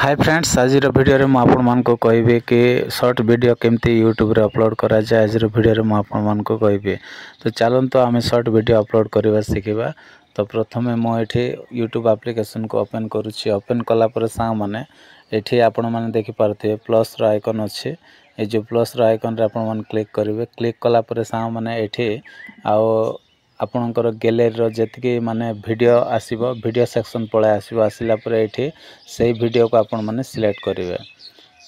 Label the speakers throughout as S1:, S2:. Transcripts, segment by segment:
S1: Hi friends, आज video रे आपण मान को कहबे कि शॉर्ट वीडियो केमती यूट्यूब रे अपलोड करा जाए। आज वीडियो रे आपण मान को कहबे तो चलन तो आम शॉर्ट वीडियो अपलोड करवा शिखा। तो प्रथम मुझे यूट्यूब एप्लिकेशन को ओपन करुच्ची। ओपन कला पर सांग माने एठी आपण माने देखि पारथिबे प्लस रो आइकन अच्छे। ये जो प्लस रो आइकन रे आपण मान क्लिक करेंगे। क्लिक कला पर सांग माने एठी आपणकर गैलेरी जी माने वीडियो आसीबो, वीडियो सेक्शन पळे आसीबो। आसिला पर एठी से वीडियो को आपण माने सिलेक्ट करेंगे।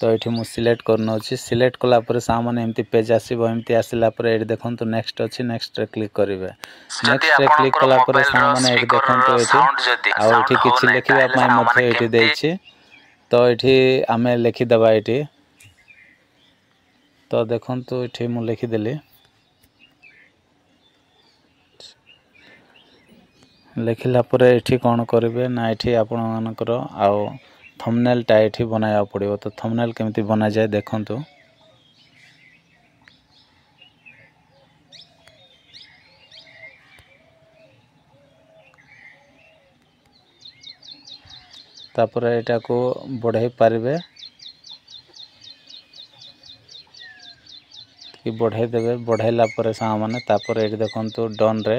S1: तो ये मुझे सिलेक्ट करना। सिलेक्ट कला पर सामने एमती पेज आसीबो। एमती आसिला पर एठी देखंतु नेक्स्ट अच्छी, नेक्स्ट रे क्लिक करेंगे। नेक्स्ट रे क्लिक कला पर सामने एठी देखंतु एठी आ एठी किछि लिखिबा पई मध्ये एठी देछि। तो एठी आमे लिखि दबा एठी। तो देखंतु एठी मु लिखि देली। लिखिला पर एठी कौन करेंगे ना, एठी आपण मानकर आउ थंबनेल टा एठी बनाया पड़िबो। तो थंबनेल केमती बना जाए देखंतु। तापर एटा को बढ़ाई पारिबे कि बढ़ाई देबे। बढ़ाइला पर सा माने तापर एठी देखंतु डन रे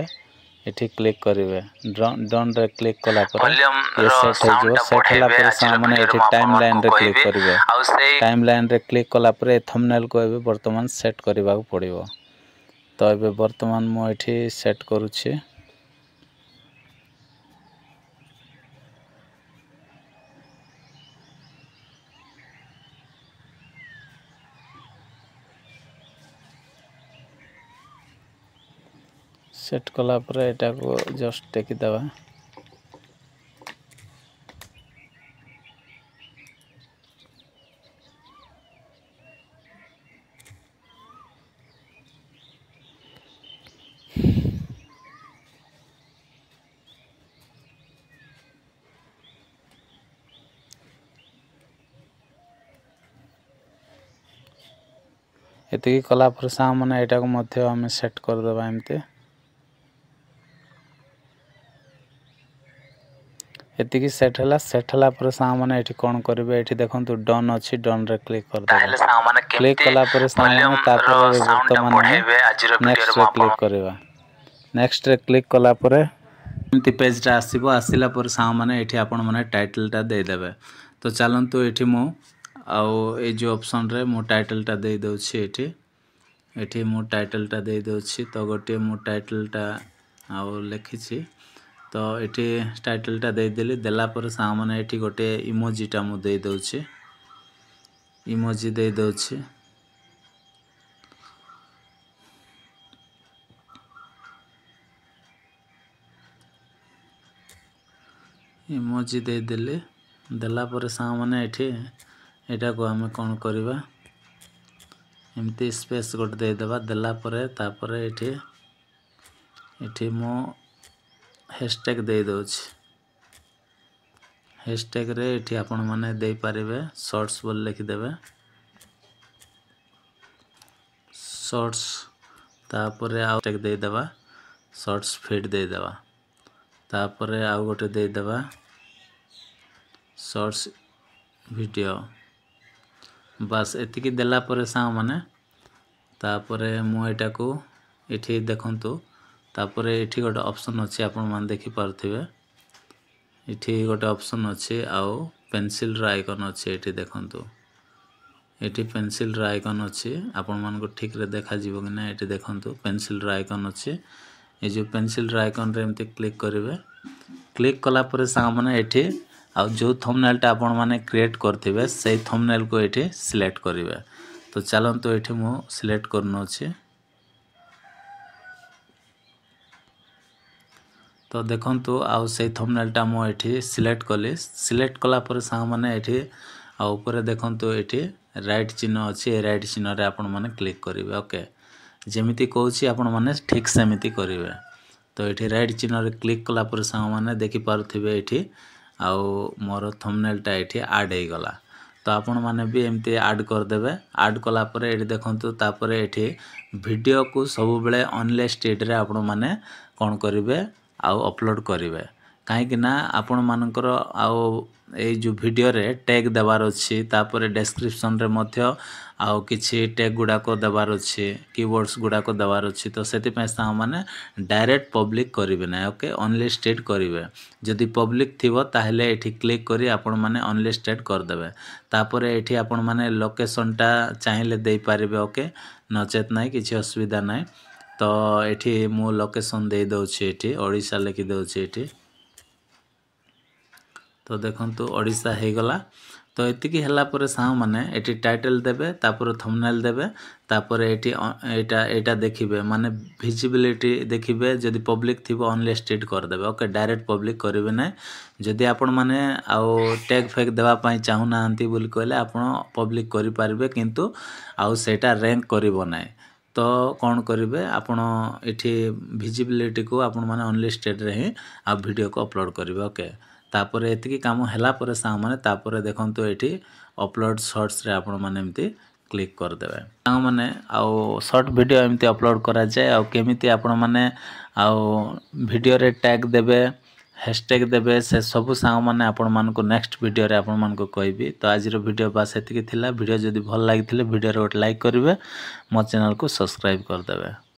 S1: एठी क्लिक करेंगे। डन रे क्लिक कला पर ये सेट हो जो। सेट होला पर सामने एठी टाइमलाइन रे क्लिक करेंगे। टाइमलाइन रे क्लिक कला पर ए थंबनेल को एबे वर्तमान सेट करबा को पड़िबो। तो एबे वर्तमान मो एठी सेट करूछि। सेट कला पर एटा को जस्ट टेकी दबा। एतिकी कला पर सामने एटा को मध्य आम सेट कर दबा। एमते एतिकी सेट हला पर सामने एठी कोन करबे। एठी देखंतु डन अछि। डन रे क्लिक कर दबा। क्लिक कला पर सामने तापर वर्तमान नेक्स्ट रे क्लिक करबा। नेक्स्ट रे क्लिक कला पर एमती पेज टा आसीबो। आसिला पर सामने एठी आपण माने टाइटल टा दे देबे। तो चलंतु एठी मु आउ ए जो ऑप्शन रे मु टाइटल टा दे दोछि। एठी मु टाइटल टा दे दोछि। तो गोटे मु टाइटल टा आउ लिखिछि। तो एठी टाइटल टा दे देली। देला पर सामने एठी गोटे इमोजी टा मु दे दोछि। इमोजी दे दोछि। इमोजी दे देली। देला पर सामने एठी एटा को हमें कौन करबा, एमती स्पेस गोटे दे देबा। देला पर तापर एठी मो हैशटैग दे दोछि। हैशटैग रे एठी आपण माने दे पारिबे शॉर्ट्स बोल लिखि देबे। शॉर्ट्स तापर आउ टैग दे देबा। शॉर्ट्स फीड दे देबा। तापर आउ गोटे दे देबा शॉर्ट्स वीडियो। बस एतिकी देला पर सा माने तापर मु एटा को एठी देखंतु। तापर एठी गोटे ऑप्शन अछि। आपण मान देखि पारथिबे एठी गोटे ऑप्शन अछि। आउ पेंसिल रा आइकन अछि। एठी देखंतु। एठी पेंसिल रा आइकन अछि। आपण मान को ठीक रे देखा जीवो कि ना। एठी देखंतु पेंसिल रा आइकन अछि। ए जो पेंसिल रा आइकन रे एमती क्लिक करिवे। क्लिक कला पर सामने एठी आउ जो थंबनेल टा आपण माने क्रिएट करथिबे सेही थंबनेल को एठी सिलेक्ट करिवे। तो चलंतु एठी मु सिलेक्ट करनो अछि। तो देखंतु आउ से थंबनेल टा मो एठी सिलेक्ट कली। सिलेक्ट कला पर सामने एठी आ ऊपर देखंतु एठी राइट चिन्ह अछि। ए राइट चिन्ह रे आपण माने क्लिक करिवे। ओके, जेमिति कहूछि आपण माने ठीक सेमिति करिवे। तो एठी राइट चिन्ह रे क्लिक कला पर सामने देखि पारथिबे एठी आउ मोर थंबनेल टा एठी ऐड हे गला। तो आपण माने भी एमती ऐड कर देबे। ऐड कला पर एठी देखंतु तापर एठी वीडियो को सब बेले ऑनलाइन स्टेट रे आपण माने कोन करिवे आउ अपलोड करिवे। कहीं आपण मानकर आउ ये जो वीडियो रे टैग देवार अच्छी तापर डेस्क्रिप्शन रे मध्य आउ किछि टैग गुड़ाक देवार अच्छे कीवर्ड्स गुड़ाक देवार अच्छी तो से मैंने डायरेक्ट पब्लिक करेंगे ना ओके ओनली स्टेट करेंगे जदि पब्लिक थी ताहले एठी क्लिक करी आपण माने ओनली स्टेट करदेवे तापर एठी आपण माने लोकेशनटा चाहिए दे पारिबे ओके नचेत नहीं किसी असुविधा नहीं तो एठी मु लोकेशन दे दउछि एठी ओडिशा लिखि दउछि एठी तो देखंतु ओडिशा हे गला तो एतिकी हला परे साउ माने एटी टाइटल देबे तापर थंबनेल देबे तापर एटी एटा देखिबे माने विजिबिलिटी देखिबे जदि पब्लिक थिबो ओनली स्टेट कर देबे ओके डायरेक्ट पब्लिक करिवे नै जदि आपण माने आउ टैग फेक देबा पई चाहू नांती बोली कहले आपण पब्लिक करि पारिबे किंतु आउ सेटा रैंक करिवो नै तो कौन करेंगे आपण एठी विजिबिलिटी को आपण माने ओनली स्टेट रे ही आ वीडियो को अपलोड करेंगे ओके तापर एतिकी काम हैला परे सा माने तापर देखंतु एठी अपलोड शॉर्ट्स रे आपण माने एमती क्लिक कर देबे सा माने आउ शॉर्ट वीडियो एमती अपलोड करा जाय आ केमिति आपण माने आउ वीडियो रे टैग देबे हैशटैग देबे से सब सांग माने आपण मान को नेक्स्ट वीडियो रे आपण मान को कहबी तो आज रो वीडियो बस एतिकी थिला वीडियो जदि भल लागिथिले वीडियो रे एक लाइक करिवे मो चैनल को सब्सक्राइब कर देबे।